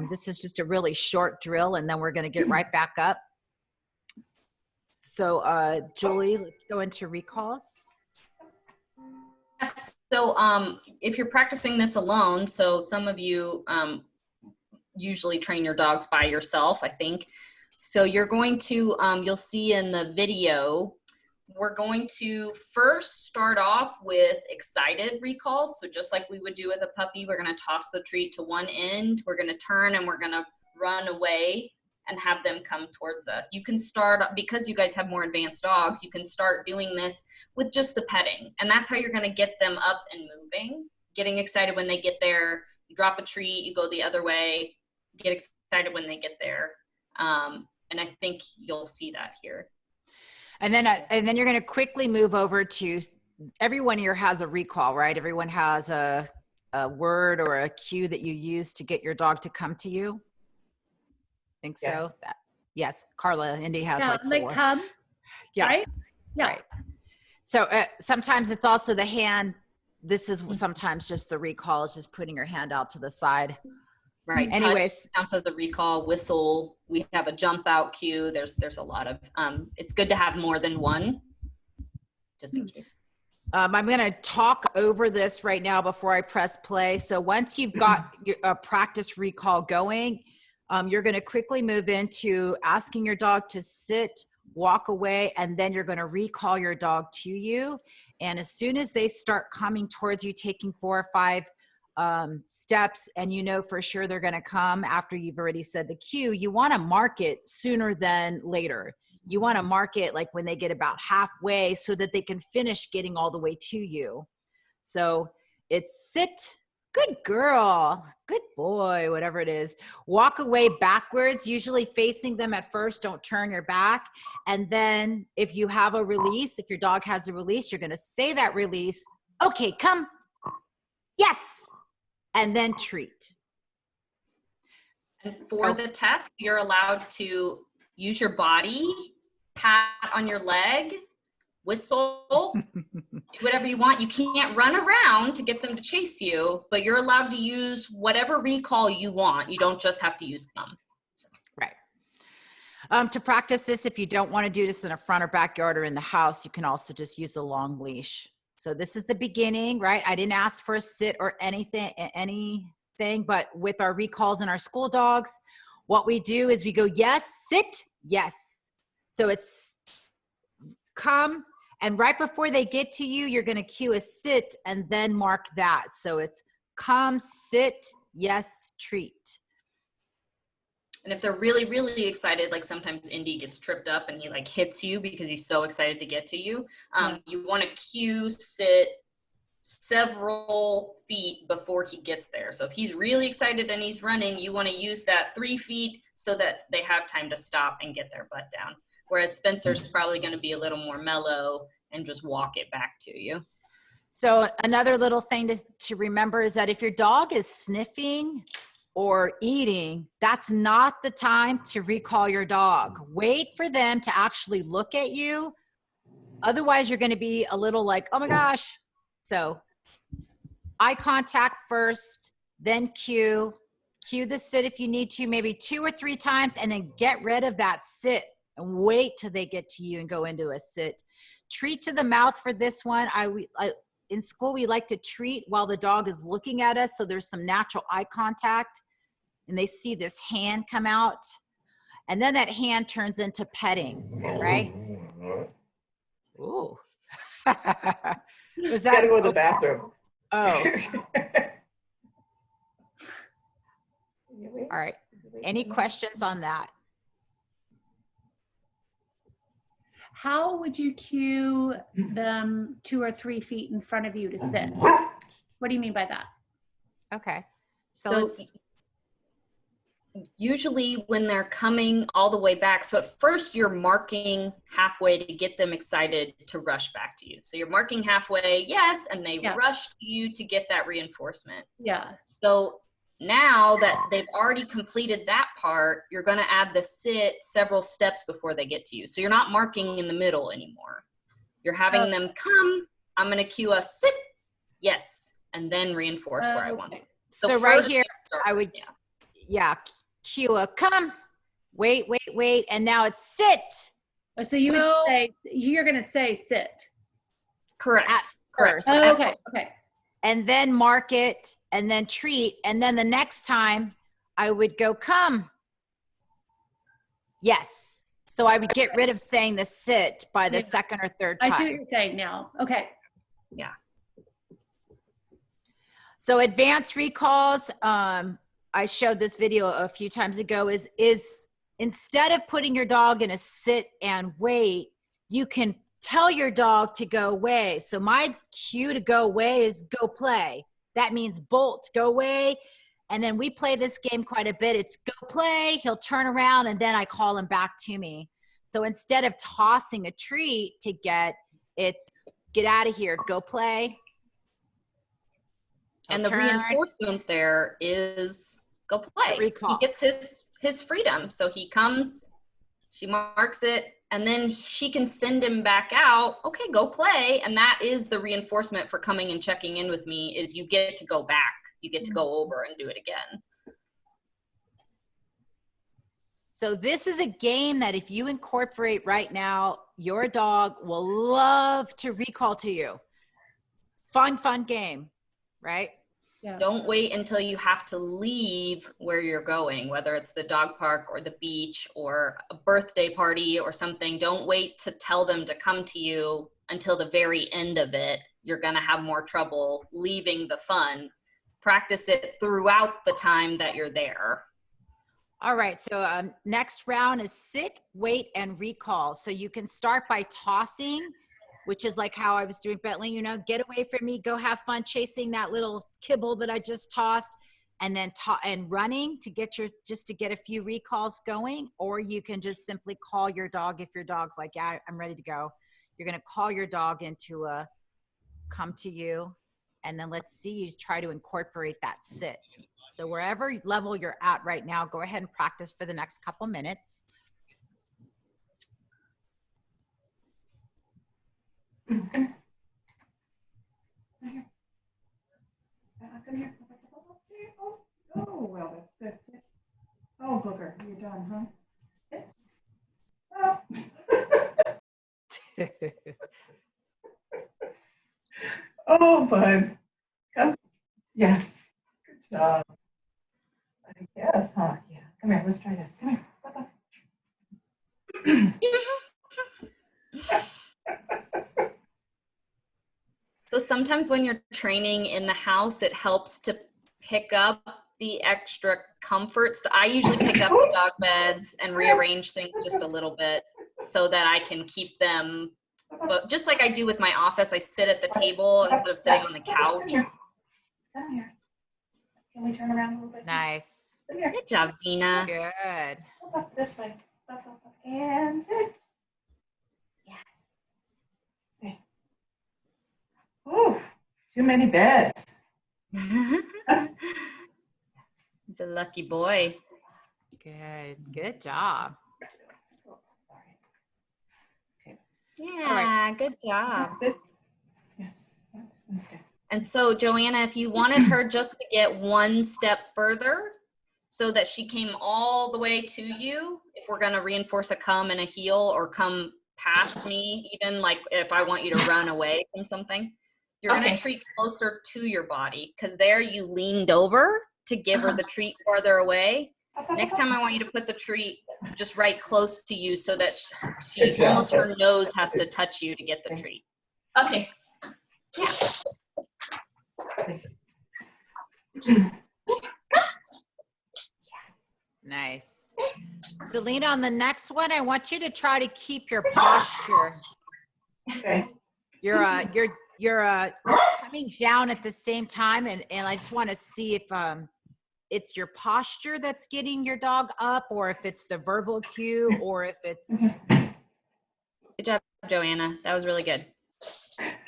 Speaker 1: this is just a really short drill, and then we're gonna get right back up. So Julie, let's go into recalls.
Speaker 2: So if you're practicing this alone, so some of you usually train your dogs by yourself, I think. So you're going to, you'll see in the video, we're going to first start off with excited recalls. So just like we would do with a puppy, we're going to toss the treat to one end, we're going to turn, and we're going to run away and have them come towards us. You can start, because you guys have more advanced dogs, you can start doing this with just the petting. And that's how you're gonna get them up and moving, getting excited when they get there. You drop a treat, you go the other way, get excited when they get there. And I think you'll see that here.
Speaker 1: And then you're gonna quickly move over to, everyone here has a recall, right? Everyone has a word or a cue that you use to get your dog to come to you. Think so? Yes, Carla, Indy has like 4.
Speaker 4: Like hub,
Speaker 1: Yeah.
Speaker 4: right? Yeah.
Speaker 1: Right. So sometimes it's also the hand. This is sometimes just the recall is just putting your hand out to the side.
Speaker 2: Right.
Speaker 1: Anyways.
Speaker 2: Touch counts as a recall. Whistle. We have a jump out cue. There's a lot of, it's good to have more than one, just in case.
Speaker 1: I'm going to talk over this right now before I press play. So once you've got your practice recall going, you're going to quickly move into asking your dog to sit, walk away, and then you're going to recall your dog to you. And as soon as they start coming towards you, taking 4 or 5 steps, and you know for sure they're going to come after you've already said the cue, you want to mark it sooner than later. You want to mark it like when they get about halfway so that they can finish getting all the way to you. So it's sit, good girl, good boy, whatever it is. Walk away backwards, usually facing them at first. Don't turn your back. And then if you have a release, if your dog has a release, you're going to say that release. Okay, come. Yes. And then treat.
Speaker 2: And for the test, you're allowed to use your body, pat on your leg, whistle, do whatever you want. You can't run around to get them to chase you, but you're allowed to use whatever recall you want. You don't just have to use them.
Speaker 1: Right. To practice this, if you don't want to do this in a front or backyard or in the house, you can also just use a long leash. So this is the beginning, right? I didn't ask for a sit or anything, but with our recalls and our school dogs, what we do is we go, yes, sit, yes. So it's come, and right before they get to you, you're going to cue a sit and then mark that. So it's come, sit, yes, treat.
Speaker 2: And if they're really, really excited, like sometimes Indy gets tripped up and he like hits you because he's so excited to get to you. You want to cue sit several feet before he gets there. So if he's really excited and he's running, you want to use that 3 feet so that they have time to stop and get their butt down. Whereas Spencer's probably going to be a little more mellow and just walk it back to you.
Speaker 1: So another little thing to remember is that if your dog is sniffing or eating, that's not the time to recall your dog. Wait for them to actually look at you. Otherwise, you're going to be a little like, oh my gosh. So eye contact first, then cue the sit if you need to, maybe 2 or 3 times, and then get rid of that sit and wait till they get to you and go into a sit. Treat to the mouth for this one. In school, we like to treat while the dog is looking at us, so there's some natural eye contact, and they see this hand come out, and then that hand turns into petting, right? Ooh. Was that?
Speaker 3: Gotta go to the bathroom.
Speaker 1: Oh. All right. Any questions on that?
Speaker 4: How would you cue them 2 or 3 feet in front of you to sit? What do you mean by that?
Speaker 1: Okay.
Speaker 2: So usually when they're coming all the way back, so at first you're marking halfway to get them excited to rush back to you. So you're marking halfway, yes, and they rush to you to get that reinforcement.
Speaker 4: Yeah.
Speaker 2: So now that they've already completed that part, you're going to add the sit several steps before they get to you. So you're not marking in the middle anymore. You're having them come, I'm going to cue a sit, yes, and then reinforce where I want it.
Speaker 1: So right here, I would, cue a come, wait, and now it's sit.
Speaker 4: So you would say, you're going to say sit.
Speaker 2: Correct.
Speaker 1: At first.
Speaker 4: Oh, okay.
Speaker 1: And then mark it, and then treat, and then the next time I would go come. Yes. So I would get rid of saying the sit by the second or third time.
Speaker 4: I see what you're saying now. Okay.
Speaker 2: Yeah.
Speaker 1: So advanced recalls, I showed this video a few times ago, is instead of putting your dog in a sit and wait, you can tell your dog to go away. So my cue to go away is go play. That means bolt, go away. And then we play this game quite a bit. It's go play, he'll turn around, and then I call him back to me. So instead of tossing a treat to get, it's get out of here, go play.
Speaker 2: And the reinforcement there is go play. He gets his freedom. So he comes, she marks it, and then she can send him back out, okay, go play. And that is the reinforcement for coming and checking in with me, is you get to go back. You get to go over and do it again.
Speaker 1: So this is a game that if you incorporate right now, your dog will love to recall to you. Fun game, right?
Speaker 4: Yeah.
Speaker 2: Don't wait until you have to leave where you're going, whether it's the dog park or the beach or a birthday party or something. Don't wait to tell them to come to you until the very end of it. You're going to have more trouble leaving the fun. Practice it throughout the time that you're there.
Speaker 1: All right, so next round is sit, wait, and recall. So you can start by tossing, which is like how I was doing Bentley, you know, get away from me, go have fun chasing that little kibble that I just tossed, and then running to get just to get a few recalls going. Or you can just simply call your dog if your dog's like, yeah, I'm ready to go. You're gonna call your dog into a come to you, and then let's see you try to incorporate that sit. So wherever level you're at right now, go ahead and practice for the next couple minutes.
Speaker 3: Come here. Come here. Oh, well, that's good. Sit. Oh, Booger, you're done, huh? Oh, bud. Come. Yes. Good job. I guess, huh? Yeah. Come here. Let's try this. Come here.
Speaker 2: So sometimes when you're training in the house, it helps to pick up the extra comforts. I usually pick up the dog beds and rearrange things just a little bit so that I can keep them. But just like I do with my office, I sit at the table instead of sitting on the couch.
Speaker 3: Come here. Can we turn around a little bit?
Speaker 1: Nice.
Speaker 2: Good job, Zena.
Speaker 1: Good.
Speaker 3: Up this way. Up. And sit. Yes. Stay. Ooh, too many beds.
Speaker 2: He's a lucky boy.
Speaker 1: Good job.
Speaker 2: Yeah, good job.
Speaker 3: Sit. Yes.
Speaker 2: And so, Joanna, if you wanted her just to get one step further so that she came all the way to you, if we're going to reinforce a come and a heel, or come past me, even like if I want you to run away from something, you're going to treat closer to your body, because there you leaned over to give her the treat farther away. Next time I want you to put the treat just right close to you so that she almost her nose has to touch you to get the treat.
Speaker 5: Okay.
Speaker 2: Yeah.
Speaker 1: Nice. Selena, on the next one, I want you to try to keep your posture.
Speaker 3: Okay.
Speaker 1: You're coming down at the same time, and I just want to see if it's your posture that's getting your dog up, or if it's the verbal cue, or if it's.
Speaker 2: Good job, Joanna. That was really good.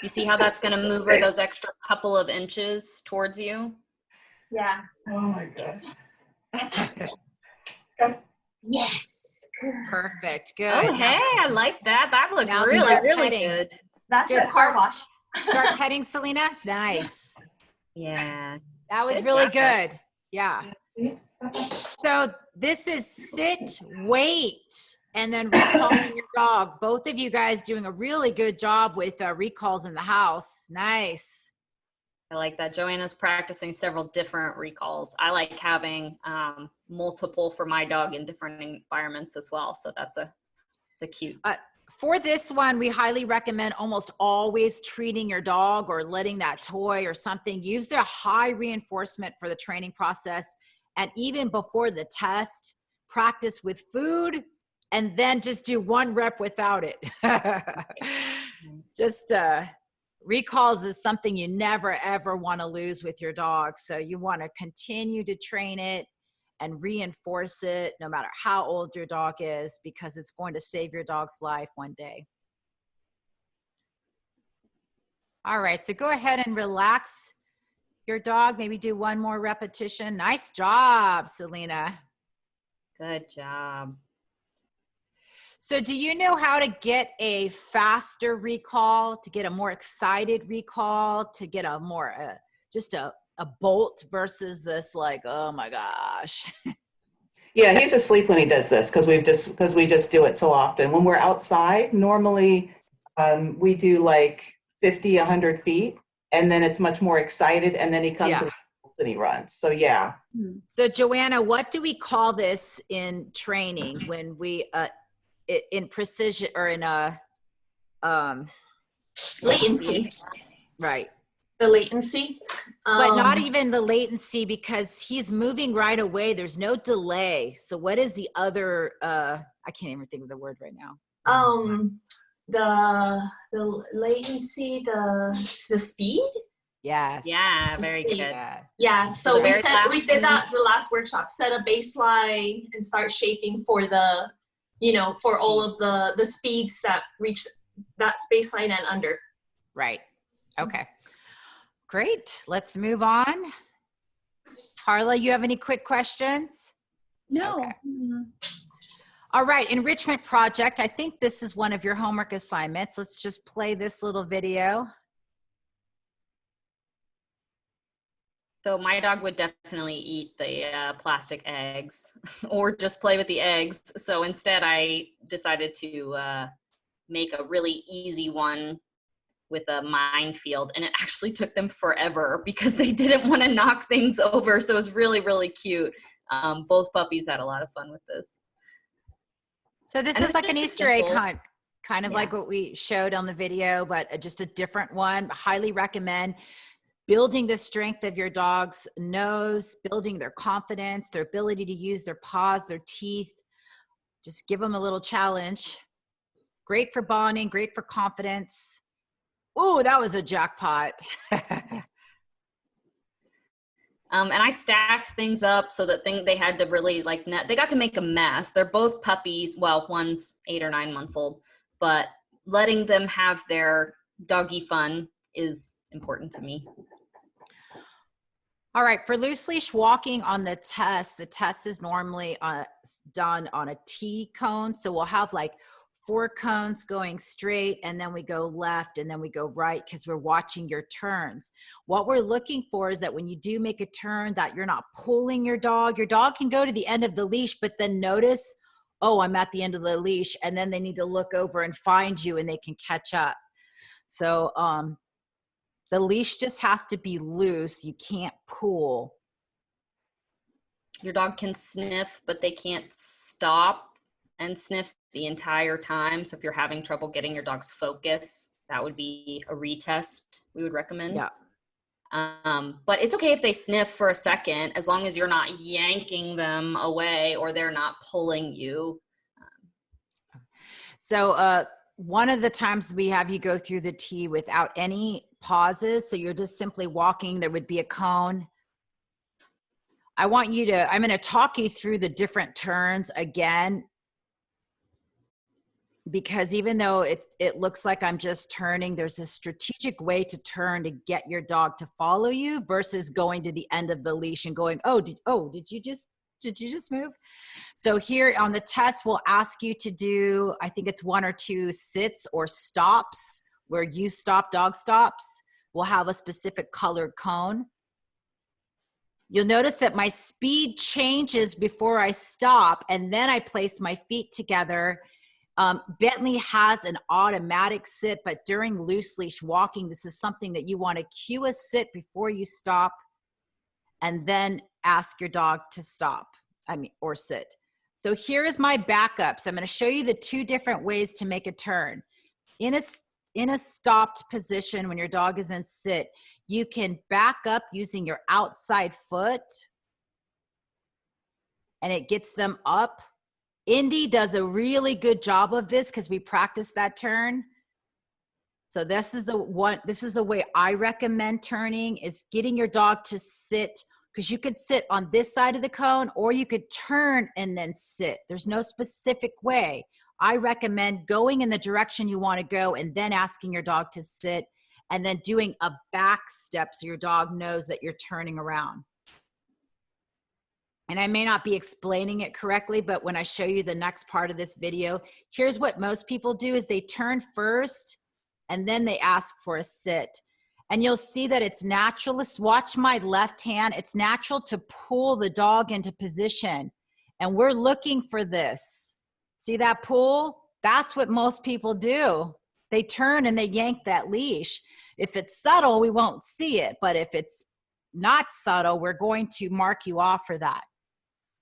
Speaker 2: You see how that's going to move her those extra couple of inches towards you?
Speaker 5: Yeah.
Speaker 3: Oh my gosh.
Speaker 5: Yes.
Speaker 1: Perfect. Good.
Speaker 2: Oh,
Speaker 1: Now,
Speaker 2: hey, I like that. That looked
Speaker 1: now
Speaker 2: really,
Speaker 1: start
Speaker 2: really
Speaker 1: petting.
Speaker 2: good.
Speaker 5: That's
Speaker 1: Good.
Speaker 5: a car wash.
Speaker 1: Start petting, Selena. Nice.
Speaker 2: Yeah.
Speaker 1: That was
Speaker 2: Good
Speaker 1: really
Speaker 2: job.
Speaker 1: good. Yeah. So this is sit, wait, and then recalling your dog. Both of you guys doing a really good job with recalls in the house. Nice.
Speaker 2: I like that. Joanna's practicing several different recalls. I like having multiple for my dog in different environments as well. So that's a cute.
Speaker 1: For this one, we highly recommend almost always treating your dog or letting that toy or something. Use the high reinforcement for the training process. And even before the test, practice with food, and then just do one rep without it. Just recalls is something you never, ever want to lose with your dog. So you want to continue to train it and reinforce it no matter how old your dog is, because it's going to save your dog's life one day. All right, so go ahead and relax your dog. Maybe do one more repetition. Nice job, Selena.
Speaker 2: Good job.
Speaker 1: So do you know how to get a faster recall, to get a more excited recall, to get a more, just a bolt versus this like, oh my gosh.
Speaker 3: Yeah, he's asleep when he does this because we just do it so often. When we're outside, normally we do like 50, 100 feet, and then it's much more excited, and then he comes and he runs. So yeah.
Speaker 1: So Joanna, what do we call this in training when we in precision or in a
Speaker 5: latency?
Speaker 1: Right.
Speaker 5: The latency.
Speaker 1: But not even the latency, because he's moving right away. There's no delay. So what is the other, I can't even think of the word right now.
Speaker 5: The latency, the speed?
Speaker 1: Yes.
Speaker 2: Yeah, very good.
Speaker 5: Yeah, so we did that the last workshop, set a baseline and start shaping for the, for all of the speeds that reach that baseline and under. Right.
Speaker 1: Okay. Great. Let's move on. Carla, you have any quick questions?
Speaker 4: No.
Speaker 1: Okay. All right. Enrichment Project. I think this is one of your homework assignments. Let's just play this little video.
Speaker 2: So my dog would definitely eat the plastic eggs or just play with the eggs. So instead I decided to make a really easy one with a minefield, and it actually took them forever because they didn't want to knock things over. So it was really, really cute. Both puppies had a lot of fun with this.
Speaker 1: So this is like an Easter egg hunt, kind of like what we showed on the video, but just a different one. Highly recommend building the strength of your dog's nose, building their confidence, their ability to use their paws, their teeth. Just give them a little challenge. Great for bonding, great for confidence. Ooh, that was a jackpot.
Speaker 2: And I stacked things up so that they had to really they got to make a mess. They're both puppies. Well, one's 8 or 9 months old, but letting them have their doggy fun is important to me.
Speaker 1: All right, for loose leash walking on the test is normally done on a T cone. So we'll have like 4 cones going straight, and then we go left, and then we go right, because we're watching your turns. What we're looking for is that when you do make a turn, that you're not pulling your dog. Your dog can go to the end of the leash, but then notice, oh, I'm at the end of the leash, and then they need to look over and find you, and they can catch up. So the leash just has to be loose. You can't pull.
Speaker 2: Your dog can sniff, but they can't stop and sniff the entire time. So if you're having trouble getting your dog's focus, that would be a retest we would recommend.
Speaker 1: Yeah.
Speaker 2: But it's okay if they sniff for a second, as long as you're not yanking them away or they're not pulling you.
Speaker 1: So one of the times we have you go through the T without any pauses. So you're just simply walking. There would be a cone. I'm going to talk you through the different turns again, because even though it looks like I'm just turning, there's a strategic way to turn to get your dog to follow you versus going to the end of the leash and going, did you just move? So here on the test, we'll ask you to do, I think it's 1 or 2 sits or stops where you stop, dog stops. We'll have a specific colored cone. You'll notice that my speed changes before I stop, and then I place my feet together. Bentley has an automatic sit, but during loose leash walking, this is something that you want to cue a sit before you stop, and then ask your dog to stop, or sit. So here is my backup. So I'm going to show you the 2 different ways to make a turn. In a stopped position, when your dog is in sit, you can back up using your outside foot, and it gets them up. Indy does a really good job of this because we practice that turn. So this is the way I recommend turning, is getting your dog to sit, because you could sit on this side of the cone or you could turn and then sit. There's no specific way. I recommend going in the direction you want to go and then asking your dog to sit, and then doing a back step so your dog knows that you're turning around. and I may not be explaining it correctly, but when I show you the next part of this video, here's what most people do is they turn first and then they ask for a sit. And you'll see that it's natural. Watch my left hand. It's natural to pull the dog into position. And we're looking for this. See that pull? That's what most people do. They turn and they yank that leash. If it's subtle, we won't see it. But if it's not subtle, we're going to mark you off for that.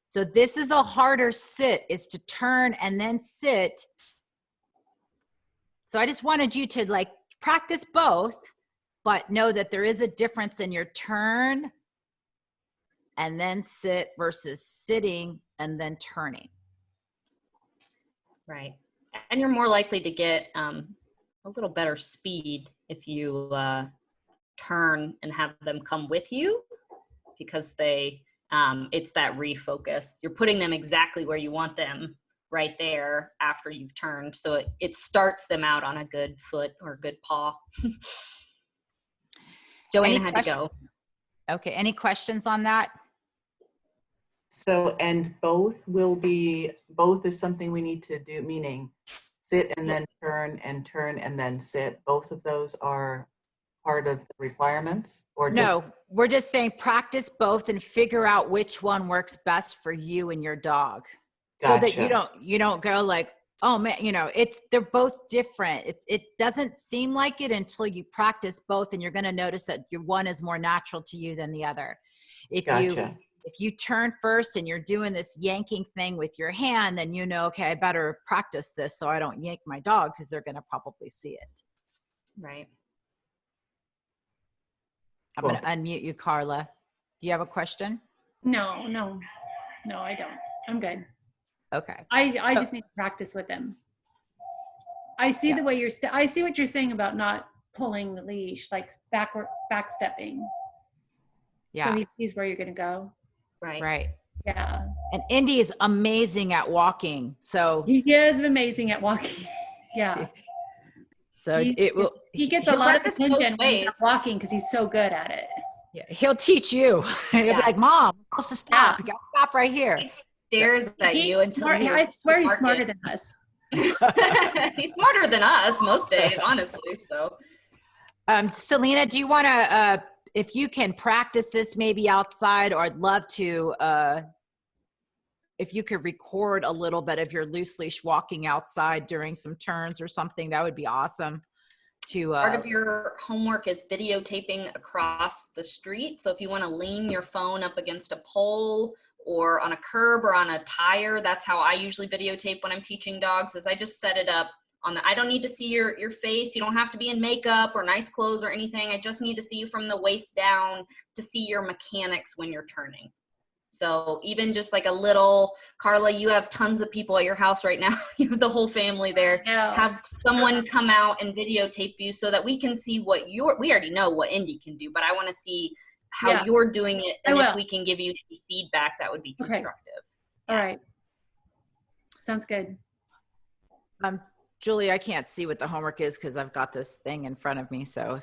Speaker 1: So this is a harder sit, is to turn and then sit. So I just wanted you to like practice both, but know that there is a difference in your turn and then sit versus sitting and then turning.
Speaker 2: Right. And you're more likely to get a little better speed if you turn and have them come with you, because they it's that refocus. You're putting them exactly where you want them right there after you've turned. So it starts them out on a good foot or a good paw. Joanna had to go.
Speaker 1: Okay, any questions on that?
Speaker 3: So, and both is something we need to do, meaning sit and then turn and then sit. Both of those are part of the requirements, or just?
Speaker 1: No, we're just saying practice both and figure out which one works best for you and your dog.
Speaker 3: Gotcha.
Speaker 1: So that you don't go like, oh man, they're both different. It doesn't seem like it until you practice both, and you're going to notice that your one is more natural to you than the other.
Speaker 3: Gotcha.
Speaker 1: If you turn first and you're doing this yanking thing with your hand, then okay, I better practice this so I don't yank my dog, because they're going to probably see it.
Speaker 2: Right.
Speaker 1: I'm going to unmute you, Carla. Do you have a question?
Speaker 4: No, I don't. I'm good.
Speaker 1: Okay.
Speaker 4: I just need to practice with him. I see the way I see what you're saying about not pulling the leash, like back stepping.
Speaker 1: Yeah.
Speaker 4: So he sees where you're going to go.
Speaker 2: Right.
Speaker 1: Right.
Speaker 4: Yeah.
Speaker 1: And Indy is amazing at walking. So
Speaker 4: he is amazing at walking. Yeah.
Speaker 1: So
Speaker 4: he gets a lot of attention when he's not walking because he's so good at it.
Speaker 1: Yeah, he'll teach you. He'll be like, Mom, I'm supposed to stop.
Speaker 4: Yeah.
Speaker 1: You got to stop right here.
Speaker 2: He stares at you until
Speaker 4: I swear he's smarter than us.
Speaker 2: He's smarter than us most days, honestly. So,
Speaker 1: Selena, do you want to, if you can practice this maybe outside, or I'd love to, if you could record a little bit of your loose leash walking outside during some turns or something, that would be awesome.
Speaker 2: Part of your homework is videotaping across the street. So if you want to lean your phone up against a pole or on a curb or on a tire, that's how I usually videotape when I'm teaching dogs, is I just set it up on I don't need to see your face. You don't have to be in makeup or nice clothes or anything. I just need to see you from the waist down to see your mechanics when you're turning. So even just like a little, Carla, you have tons of people at your house right now. You have the whole family there.
Speaker 4: Yeah.
Speaker 2: Have someone come out and videotape you so that we can see what we already know what Indy can do, but I want to see how you're doing it. And if we can give you feedback, that would be constructive.
Speaker 4: All right. Sounds good.
Speaker 1: Julie, I can't see what the homework is because I've got this thing in front of me. So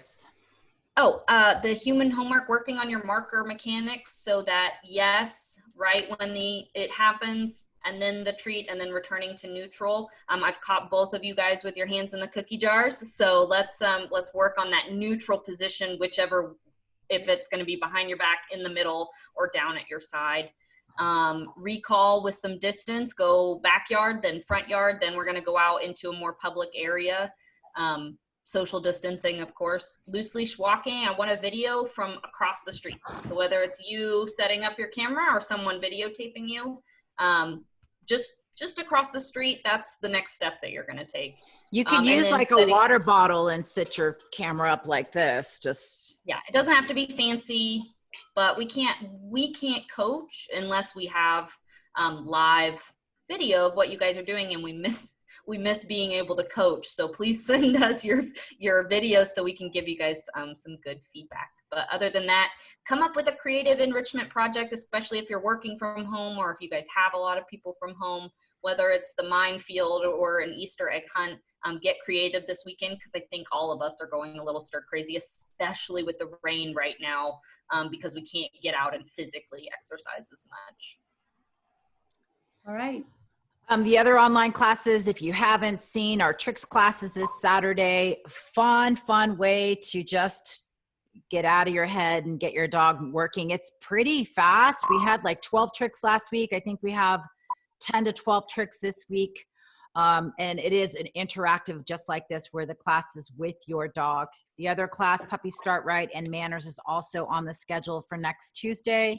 Speaker 2: the human homework, working on your marker mechanics so that, yes, right when it happens, and then the treat, and then returning to neutral. I've caught both of you guys with your hands in the cookie jars. So let's work on that neutral position, whichever, if it's going to be behind your back, in the middle, or down at your side. Recall with some distance, go backyard, then front yard, then we're going to go out into a more public area. Social distancing, of course. Loose leash walking, I want a video from across the street. So whether it's you setting up your camera or someone videotaping you, just across the street, that's the next step that you're going to take.
Speaker 1: You can use like a water bottle and sit your camera up like this.
Speaker 2: Yeah, it doesn't have to be fancy, but we can't coach unless we have live video of what you guys are doing, and we miss being able to coach. So please send us your videos so we can give you guys some good feedback. But other than that, come up with a creative enrichment project, especially if you're working from home, or if you guys have a lot of people from home, whether it's the minefield or an Easter egg hunt. Get creative this weekend, because I think all of us are going a little stir crazy, especially with the rain right now, because we can't get out and physically exercise as much.
Speaker 4: All right.
Speaker 1: The other online classes, if you haven't seen, our tricks classes this Saturday. Fun way to just get out of your head and get your dog working. It's pretty fast. We had like 12 tricks last week. I think we have 10 to 12 tricks this week. And it is an interactive just like this where the class is with your dog. The other class, Puppy Start Right and Manners, is also on the schedule for next Tuesday.